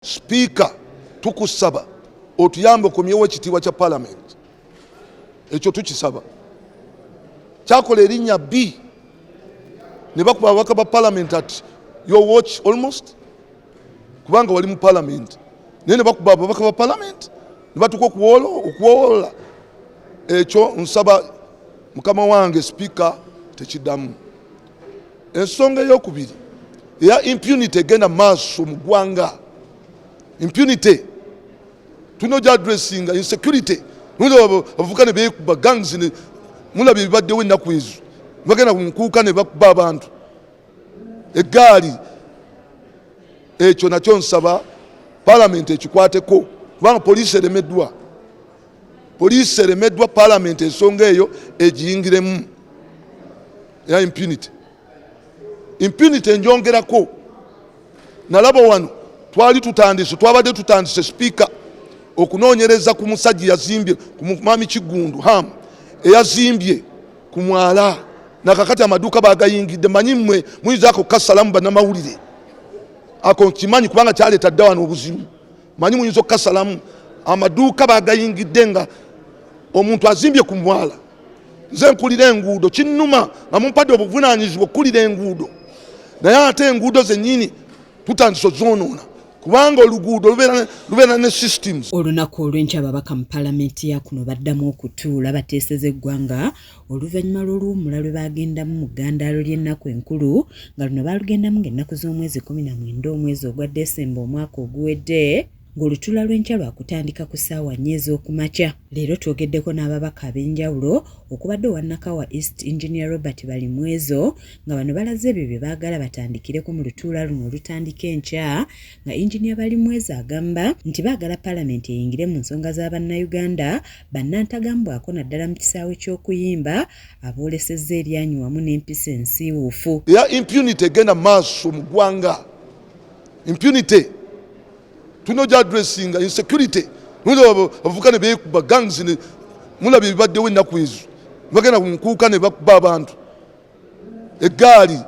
Speaker tukusaba otuyambe okomyewo ekitiibwa kya Parliament. Ekyo tukisaba. Kyakola erinnya B ne bakuba ababaka ba Parliament at your watch almost kubanga wali mu Parliament naye ne bakuba ababaka ba Parliament ne batuka okuwoola. Ekyo nsaba mukama wange Speaker tekiddamu. Ensonga ey'okubiri eya impunity egenda maaso mu ggwanga. Impunity tunoja addressing insecurity nulo bavukane bekuba gangs ne mulabye bibaddewo ennaku ezo bagenda kunkuuka ne bakuba abantu eggaali. Ekyo nakyo nsaba Parliament ekikwateko kubanga poliisi eremeddwa Parliament ensonga eyo egiyingiremu ya impunity enjongerako. Nalaba wano twabadde tutandise Speaker okunoonyereza ku musajja yazimbye ku mwami Kigundu eyazimbye ku mwala nakakati amaduuka bagayingidde. Manyi mmwe muyinzaako kasalamu bannamawulire ako kimanyi kubanga kyaleeta dda wano obuzibu. Manyi muyinza okukasalamu amaduuka bagayingidde nga omuntu azimbye ku mwala. Nze nkulira enguudo kinnuma nga mumpadde obuvunaanyizibwa okkulira enguudo naye ate enguudo zennyini tutandise ozoonoona kubanga oluguudo lubeera ne systems. Olunaku olw'enkya ababaka mu Paalamenti ya kuno baddamu okutuula bateeseza eggwanga oluvannyuma lw'oluwummula lwe bagendamu mu ggandaalo ly'ennaku enkulu nga luno baalugendamu ng'ennaku z'omwezi 19 omwezi ogwa Desemba omwaka oguwedde ng'olutuula lw'enkya lwakutandika ku ssaawa 4 ez'okumakya. Leero twogeddeko n'ababaka ab'enjawulo okubadde owa Nakawa East Engineer Robert Balimwezo nga bano balaze ebyo bye baagala batandikireko mu lutuula luno olutandika enkya nga Engineer Balimwezo agamba nti baagala Paalamenti eyingire mu nsonga z'Abannayuganda bannantagambwako naddala mu kisaawe ky'okuyimba aboolesezza eryanyi wamu n'empisa ensiiwuufu. Eya impunity egenda maaso mu ggwanga. Impunity tunoja addressing insecurity nulo bavukane bekuba gangs ne mulabye bibaddewo ennaku ezo bagenda kunkuuka ne bakuba abantu eggaali.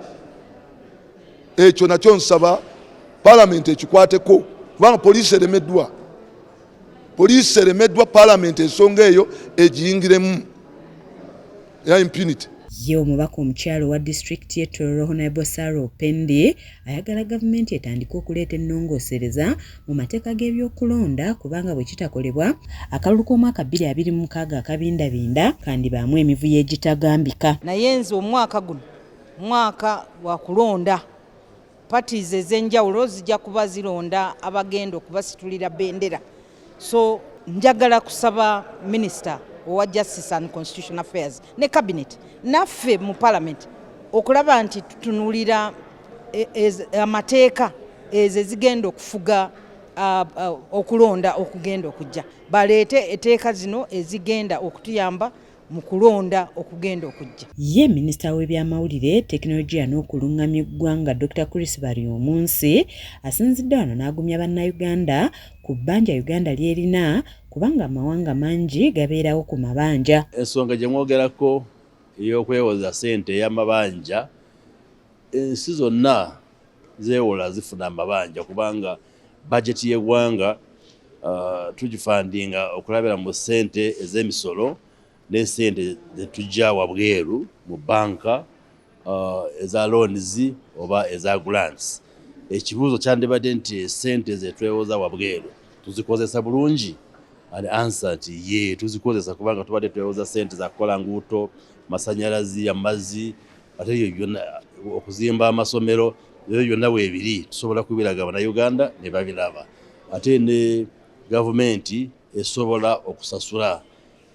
Ekyo nakyo nsaba Parliament ekikwateko kubanga poliisi eremeddwa Parliament ensonga eyo egiyingiremu ya impunity. Ye omubaka omukyalo wa disitulikiti y'e Tororo Honorable Sarah Opendi ayagala gavumenti etandika okuleeta ennongoosereza mu mateeka g'ebyokulonda kubanga bwe kitakolebwa akalulu k'omwaka 2026 akabindabinda kandibaamu emivuyo egitagambika. Naye nze omwaka guno mwaka wa kulonda. Parties ez'enjawulo zijja kuba zironda abagenda okubasitulira bendera. So njagala kusaba Minister owa Justice and Constitutional Affairs ne Cabinet naffe mu Parliament okulaba nti tutunulira amateeka ezo zigenda okufuga okulonda okugenda okujja. Baleete eteeka zino ezigenda okutuyamba mu kulonda okugenda okujja. Ye Minisita w'ebyamawulire tekinologiya n'okulungamya eggwanga Dr. Chris Baryomunsi asinzidde wano n'agumya bannayuganda ku bbanja Uganda ly'erina kubanga amawanga mangi gabeerawo ku mabanja. Ensonga gye mwogerako ey'okwewoza ssente y'amabanja ensi zonna zeewola zifuna amabanja kubanga bajeti y'eggwanga tugifandinga okulabira mu ssente ez'emisolo n'essente zetujja wabweru mu banka eza loans oba eza grants. Ekibuuzo kyandibadde nti ssente zetwewoza wabweru tuzikozesa bulungi? And answer nti ye tuzikozesa kubanga tubadde twewoza ssente za kukola nguuto, masanyalazi, amazzi, ate ebyo byonna okuzimba amasomero, ebyo byonna weebiri tusobola kubiraga Bannayuganda ne babiraba. Ate ne gavumenti esobola okusasula.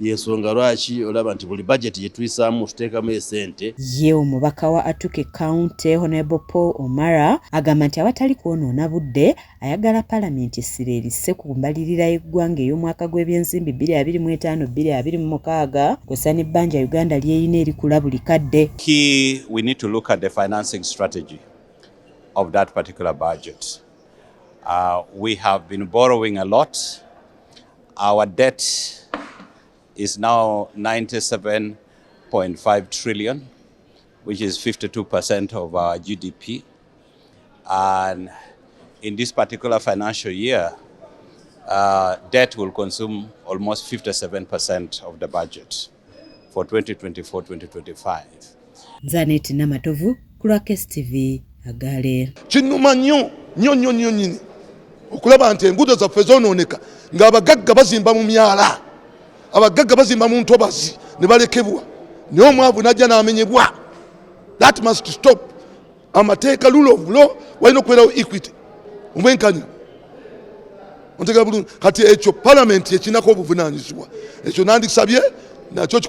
Yensonga lwaki olaba nti buli budget yetuyisaamu tuteekamu essente. Ye omubaka wa Atuke County Honorable Paul Omara agamba nti awatali kwonoona budde ayagala Paalamenti essira erisse ku mbalirira y'eggwanga ey'omwaka gw'ebyensimbi 2025-2026 kw'ossa n'ebbanja Uganda ly'erina erikula buli kadde. We need to look at the financing strategy of that particular budget. We have been borrowing a lot. Our debt is now 97.5 trillion, which is 52% of our GDP. And in this particular financial year, debt will consume almost 57% of the budget for 2024-2025. Zanet Namatovu, Kurakes TV, Agale. Kinuma nnyo nyini okulaba nti enguudo zaffe zoonooneka ng'abagagga bazimba mu myala, abagagga bazimba mu ntobazi ne balekebwa, naye omwavu n'ajja n'amenyebwa. That must stop. Amateeka, rule of law, walina okubeerawo equity, omwenkanya. Ontegera bulungi kati ekyo palamenti ekinako obuvunaanyizibwa, ekyo nandisabye nakyo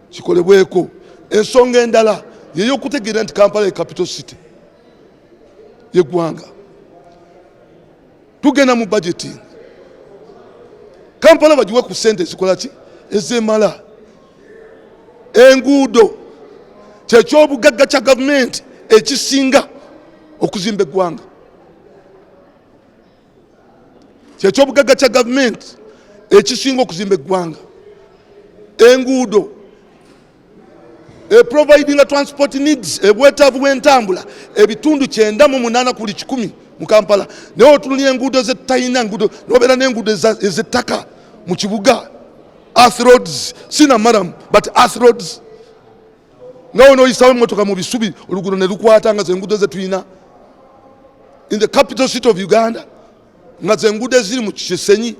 kikolebweko. Ensonga endala y'eyokutegeera nti Kampala ye capital city y'eggwanga. Tugenda mu budgeting, Kampala bagiwe ku ssente ezikola ki ezemala. Enguudo kyekyobugagga kya gavumenti ekisinga okuzimba eggwanga, kyekyobugagga kya gavumenti ekisinga okuzimba eggwanga. Enguudo providing transport needs, ebwetaavu bw'entambula ebitundu 98 ku 100 mu Kampala. Naye otunuulira enguudo zettayina nguudo, n'obeera n'enguudo ez'ettaka mu kibuga, earth roads, sina maramu but earth roads. Ngawo n'oyisawo emmotoka mu bisubi oluguudo ne lukwata nga z'enguudo ze tulina in the capital city of Uganda, nga z'enguudo eziri mu Kisenyi